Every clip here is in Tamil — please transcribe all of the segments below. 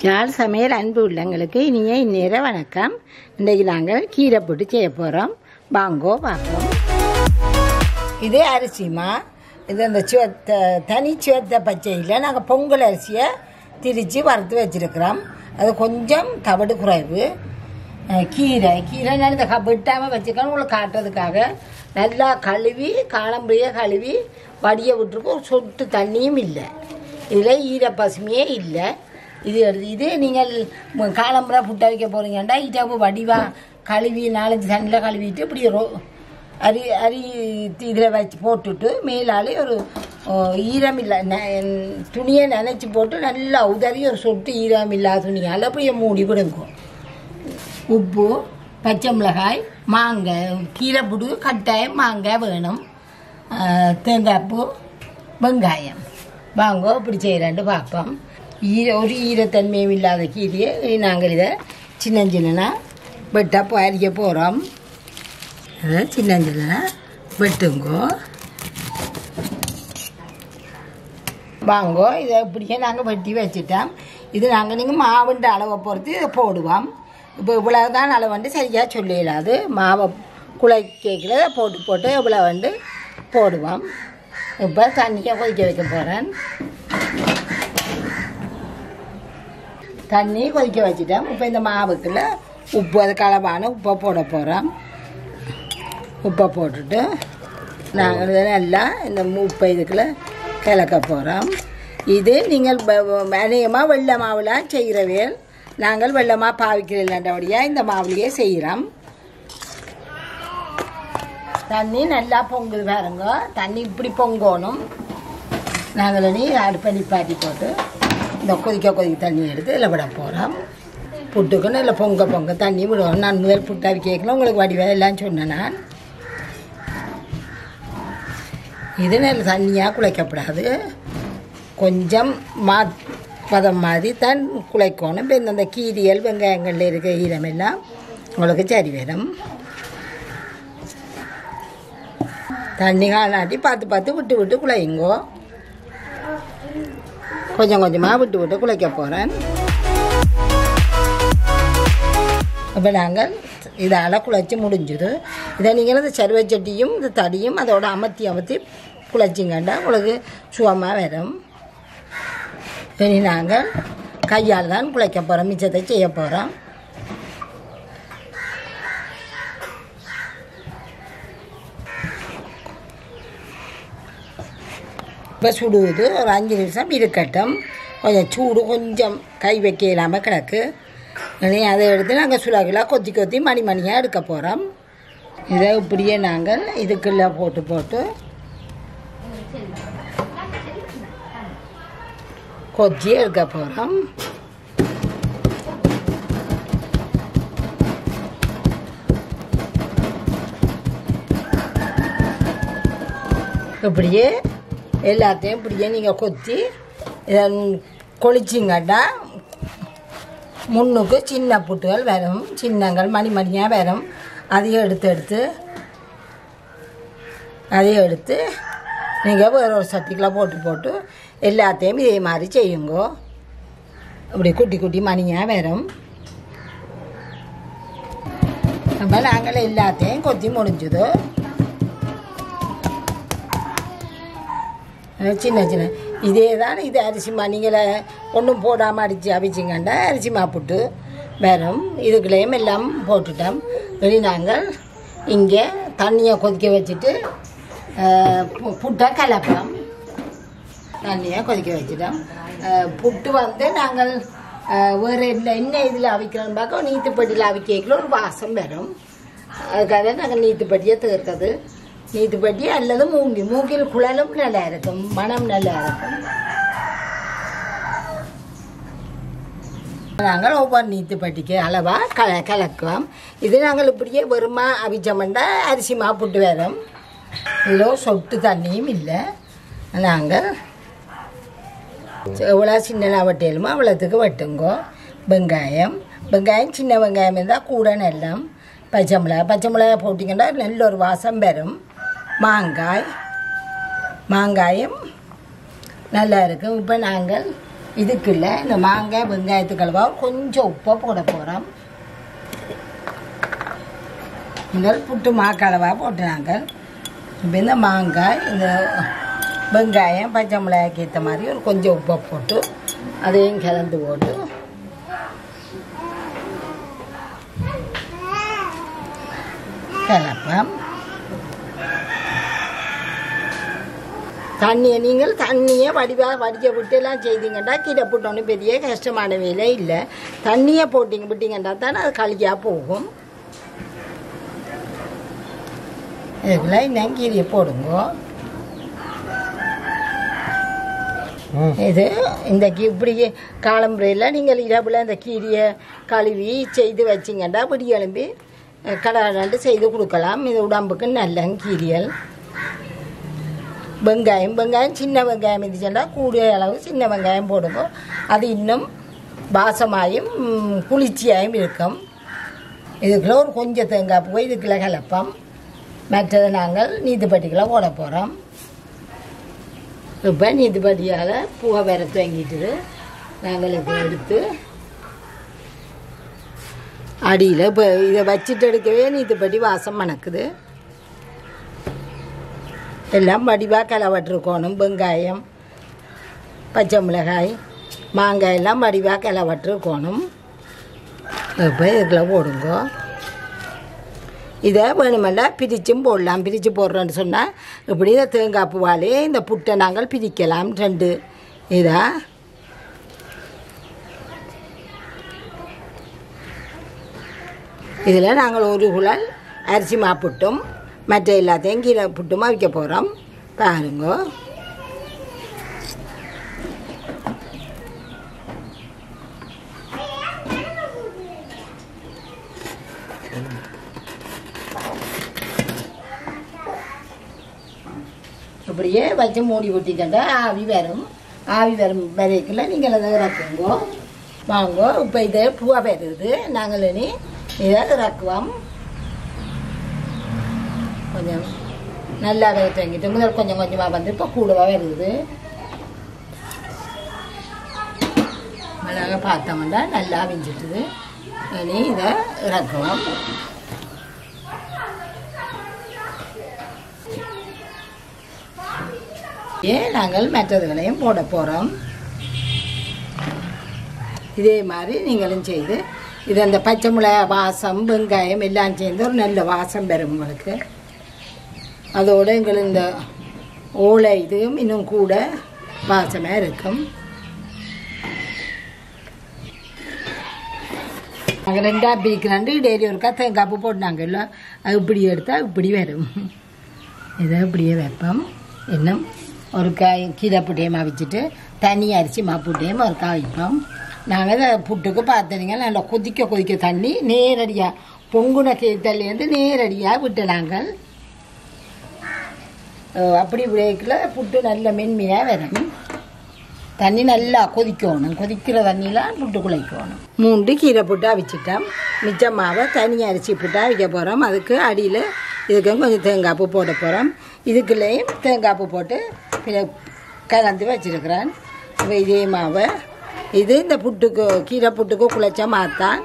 யாழ் சமையல் அன்பு உள்ளங்களுக்கு இனிய இந்நேர வணக்கம். இன்றைக்கு நாங்கள் கீரை போட்டு செய்ய போகிறோம். வாங்கோ பார்ப்போம். இது அரிசிமா. இது அந்த தனி சிவத்த பச்சையில் நாங்கள் பொங்கல் அரிசியை திரித்து வறுத்து வச்சுருக்கிறோம். அது கொஞ்சம் தவிடு குறைவு. கீரை நான் இந்த வெட்டாமல் வச்சுக்கணும் உங்களுக்கு காட்டுறதுக்காக. நல்லா கழுவி காலம்புரிய கழுவி வடிய விட்டுருக்கோம். ஒரு சொட்டு தண்ணியும் இல்லை. இதில் ஈரப்பசுமையே இல்லை. இது நீங்கள் காலம்புரை புட்டை வைக்க போகிறீங்கன்னா இட்டப்பு வடிவாக கழுவி 4-5 தண்ணியில் கழுவிட்டு இப்படி அரி இதில் வச்சு போட்டுட்டு மேலாலே ஒரு ஈரம் இல்லை துணியை நனைச்சி போட்டு நல்லா உதறி ஒரு சொட்டு ஈரம் இல்லாத துணியால் அப்படியே மூடி விடுங்க. உப்பு, பச்சை மிளகாய், மாங்காய், கீரை புடு கட்டாயம் மாங்காய் வேணும், தேங்காய்ப்பூ, வெங்காயம். வாங்க இப்படி செய்கிறாண்டு பார்ப்போம். ஒரு ஈரத்தன்மையும் இல்லாத கீரையை நாங்கள் இதை சின்ன வெட்டாக அரிக்க போகிறோம். அதை சின்ன வெட்டுங்கோ. வாங்கோ இதை இப்படியே நாங்கள் வெட்டி வச்சுட்டோம். இது நாங்கள் நீங்கள் மாவுண்ட அளவை பொறுத்து இதை போடுவோம். இப்போ இவ்வளவுதான் அளவு சரியாக சொல்லிடாது. மாவை குழைக்கிறத போட்டு இவ்வளோ போடுவோம். இப்போ தண்ணியை கொதிக்க வைக்க போகிறேன். தண்ணி கொதிக்க வச்சுட்டேன். இப்போ இந்த மாவுக்குள்ள உப்பு, அது களவான உப்பை போட போகிறோம். உப்பை போட்டுட்டு நாங்கள் நல்லா இந்த உப்பை இதுக்குள்ள கிளக்க போகிறோம். இது நீங்கள் அநேகமாக வெள்ளை மாவுலாம் செய்கிறவேல். நாங்கள் வெள்ளமாக பாவிக்கிறதில்லாண்டபடியாக இந்த மாவுலையே செய்கிறோம். தண்ணி நல்லா பொங்குது பாருங்க. தண்ணி இப்படி பொங்கணும். நாங்கள் அடுப்பை நிப்பாட்டி போட்டு இந்த கொதிக்க தண்ணி எடுத்து இதில் விட போகிறோம். புட்டுக்கு நல்லா பொங்க தண்ணி விடுவோம். நான் முதல் புட்டாவி கேட்கல உங்களுக்கு வடிவாக எல்லாம் சொன்னேன். நான் இது நல்ல தண்ணியாக குழைக்கப்படாது. கொஞ்சம் பதம் மாதிரி தான் குழைக்கணும். இப்போ இந்த கீரியல் வெங்காயங்களில் இருக்க ஈரமெல்லாம் உங்களுக்கு சரி வரும். தண்ணி காலாட்டி பார்த்து விட்டு குழையுங்கோ. கொஞ்சமாக விட்டு குழைக்க போகிறேன். இப்போ நாங்கள் இதால் குழைச்சி முடிஞ்சுது. இதை நீங்கள் இந்த சருவச்சட்டியும் இந்த தடியும் அதோட அமர்த்தி குழைச்சிங்கண்டா உங்களுக்கு சுகமாக வரும். இனி நாங்கள் கையால் தான் குழைக்க போகிறோம். மிச்சத்தை செய்ய போகிறோம். இப்போ சுடுவது ஒரு 5 நிமிஷம் இருக்கட்டும். கொஞ்சம் சூடு கொஞ்சம் கை வைக்க இல்லாமல் கிடக்கு. அதை எடுத்து நாங்கள் சுலாகில் கொத்தி மணியாக எடுக்க போகிறோம். இதை இப்படியே நாங்கள் இதுக்குள்ளே போட்டு கொத்தி எடுக்க போகிறோம். இப்படியே எல்லாத்தையும் இப்படியே நீங்கள் கொத்தி இதை கொளிச்சிங்கட்டா முன்னுக்கு சின்ன புட்டுகள் வரும். சின்னங்கள் மணியாக வரும். அதையும் எடுத்து நீங்கள் வேறு ஒரு சட்டிக்குள்ள போட்டு எல்லாத்தையும் இதே மாதிரி செய்யுங்கோ. இப்படி குட்டி மணியாக வரும். அப்போ நாங்கள் எல்லாத்தையும் கொத்தி முடிஞ்சுதோ. சின்ன இதே தான். இது அரிசிமா. நீங்கள் ஒன்றும் போடாமல் அவிச்சிங்கண்டா அரிசிமா புட்டு வரும். இதுக்குள்ளேயும் எல்லாம் போட்டுட்டோம். இனி நாங்கள் இங்கே தண்ணியை கொதிக்க வச்சுட்டு புட்டை கலப்போம். தண்ணியை கொதிக்க வச்சுட்டோம். புட்டு நாங்கள் வேறு என்ன இதில் அவிக்கிறோன்னு பார்க்க நீத்துப்பட்டியில் அவிக்கல ஒரு வாசம் வரும். அதுக்காக நாங்கள் நீத்துப்பட்டியை தேர்க்கிறது. நீத்துப்பட்டி அல்லது மூங்கில் குழலும் நல்லா இருக்கும். மனம் நல்லா இருக்கும். நாங்கள் ஒவ்வொரு நீத்துப்பட்டிக்கு அளவாக கலக்குவோம். இது நாங்கள் இப்படியே வெறுமா அவிச்சோம்னா அரிசிமா புட்டு வரும். இவ்வளோ சொட்டு தண்ணியும் இல்லை. நாங்கள் எவ்வளோ சின்ன வட்டையிலுமோ அவ்வளோத்துக்கு வெட்டுங்கோ. வெங்காயம் சின்ன வெங்காயம் இருந்தால் கூட நெல்லம். பச்சை மிளகாய் போட்டிங்கன்னா நல்ல ஒரு வாசம் வரும். மாங்காயும் நல்லா இருக்கும். இப்போ நாங்கள் இதுக்குள்ள இந்த மாங்காய் வெங்காயத்துக்கு அளவா கொஞ்சம் உப்பை போட போகிறோம். முதல் புட்டு மாக்களவாக போட்டு நாங்கள் இப்போ இந்த மாங்காய் இந்த வெங்காயம் பச்சை மிளகாய்க்கு ஏற்ற மாதிரி ஒரு கொஞ்சம் உப்பை போட்டு அதையும் கலந்து போட்டு கலப்போம். நீங்கள் தண்ணியை வடிக்க விட்டு எல்லாம் செய்தீங்கன்னா கீரை புட்டோன்னு பெரிய கஷ்டமான வேலை இல்லை. தண்ணியை விட்டீங்கன்னா தானே அது களியாக போகும். இதுக்குள்ள இன்னும் கீரையை போடுங்க. இது இந்த இப்படி காலம்புரையில் நீங்கள் இரவில் இந்த கீரையை கழுவி செய்து வச்சிங்கன்னா பிடி எழும்பி கடை செய்து கொடுக்கலாம். இது உடம்புக்கு நல்ல கீரியல். வெங்காயம் சின்ன வெங்காயம் இருந்துச்சுன்னா கூடிய அளவு சின்ன வெங்காயம் போடுங்க. அது இன்னும் வாசமாயும் குளிர்ச்சியாயும் இருக்கும். இதுக்குள்ள ஒரு கொஞ்சம் தேங்காய் பூவை இதுக்குள்ள கலப்போம். மற்றது நாங்கள் நீதிப்பட்டிக்குள்ள போட போகிறோம். இப்போ நீதிப்பட்டியால் பூவை வேற தங்கிட்டு நாங்கள் இதை எடுத்து அடியில் இப்போ இதை வச்சுட்டு எடுக்கவே நீதிப்பட்டி வாசம் மணக்குது. எல்லாம் வடிவாக கிளவட்டிருக்கணும். வெங்காயம் பச்சை மிளகாய் மாங்காய் எல்லாம் வடிவாக கிளவட்டிருக்கணும். இப்போ இதுக்குள்ள போடுங்க. இதை வேணுமெல்ல பிரிச்சும் போடலாம். பிரித்து போடுறோன்னு சொன்னால் இப்படி இந்த தேங்காய் பூவாலே இந்த புட்டை நாங்கள் பிரிக்கலாம். 2 இதாக இதில் நாங்கள் ஒரு குழல் அரிசி மாப்புட்டும் மற்ற எல்லாத்தையும் கீரை புட்டுமா வைக்க போகிறோம். பாருங்க. இப்படியே வச்சு மூடி ஊற்றிக்கிட்டா ஆவி வரும். ஆவி வரும் வரைக்குள்ள நீங்கள் அதை இறக்குங்க. வாங்க. இப்போ இதை பூவாக வருது. நாங்கள் இனி இதை இறக்குவோம். கொஞ்சம் நல்லா தங்கிட்டு முதல் கொஞ்சம் கொஞ்சமாக வந்து இப்போ கூடவாக வருது. மிளகா பார்த்தோம்னா நல்லா விஞ்சிட்டுது. இனி இதை இறக்குவோம். நாங்கள் மற்றதுகளையும் போட போகிறோம். இதே மாதிரி நீங்களும் செய்து இது அந்த பச்சை மிளகாய் வாசம் வெங்காயம் எல்லாம் சேர்ந்து ஒரு நல்ல வாசம் பெறும் உங்களுக்கு. அதோடு எங்களுக்கு இந்த ஓலை இதுவும் இன்னும் கூட வாசமாக இருக்கும். நாங்கள் 2ஆக பிரிக்கிறாண்டு டெய்லி ஒருக்கா தேங்காய் பூ போட்டாங்கல்ல, அது இப்படி எடுத்தால் இப்படி வரும். இதை இப்படியே வைப்போம். இன்னும் ஒரு கீரை புட்டையும் வச்சுட்டு தண்ணி அரிசி மாப்புட்டையும் ஒரு வைப்போம். நாங்கள் இதை புட்டுக்கு பார்த்தீங்க நல்லா கொதிக்க தண்ணி நேரடியாக பொங்குன தள்ளிலேருந்து நேரடியாக விட்டு நாங்கள் அப்படி விளைவிக்கல புட்டு நல்ல மென்மையாக வரும். தண்ணி நல்லா கொதிக்கணும். கொதிக்கிற தண்ணியில் புட்டு குழைக்கணும். 3 கீரை புட்டு அவிச்சிட்டோம். மிச்சம் மாவை தனி அரிசி புட்டு அவிக்க போகிறோம். அதுக்கு அடியில் இதுக்கு கொஞ்சம் தேங்காய் பூ போட போகிறோம். இதுக்குள்ளேயும் தேங்காய் பூ போட்டு கலந்து வச்சுருக்கிறேன். இப்போ இதே மாவை இது இந்த புட்டுக்கு கீரை புட்டுக்கு குழைச்ச மாத்தான்.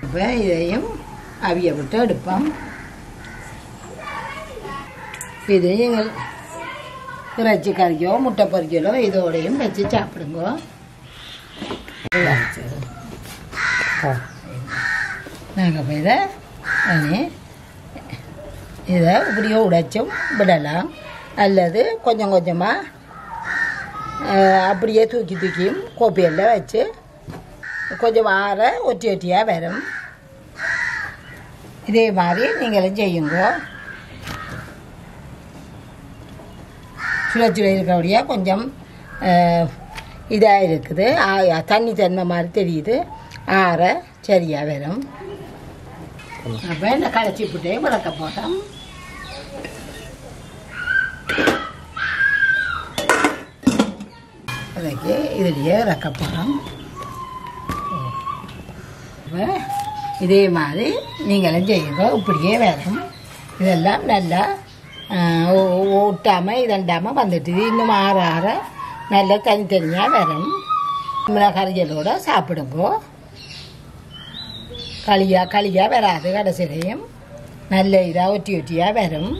இப்போ இதையும் அவிய விட்டு எடுப்போம். இது எங்கள் இறைச்சி கறிக்கோ முட்டை பொறிக்கலோ இதோடையும் வச்சு சாப்பிடுங்க. நாங்கள் இப்போ இதை இப்படியோ உடைச்சும் விடலாம். அல்லது கொஞ்சம் கொஞ்சமாக அப்படியே தூக்கியும் கோப்பையில் வச்சு கொஞ்சம் ஆற ஒட்டியாக வரும். இதே மாதிரி நீங்களும் செய்யுங்க. சுழற்சி இருக்கக்கூடிய கொஞ்சம் இதாக இருக்குது. தண்ணி தன்மை மாதிரி தெரியுது. ஆற சரியாக வரும். அப்போ இந்த களைச்சி புட்டையை விளக்க போட்டோம். அதுக்கு இதுலேயே இறக்க போகிறோம். இதே மாதிரி நீங்களும் செய்யுங்க. இப்படியே வரும். இதெல்லாம் நல்லா ஓட்டாமல் இதண்டாமல் வந்துட்டு இன்னும் ஆற ஆற நல்லா தனித்தனியாக வரும். கறியலோட சாப்பிடுங்கோ. களியாக வராது, கடைசிலையும் நல்ல இதாக ஒட்டி ஒட்டியாக வரும்.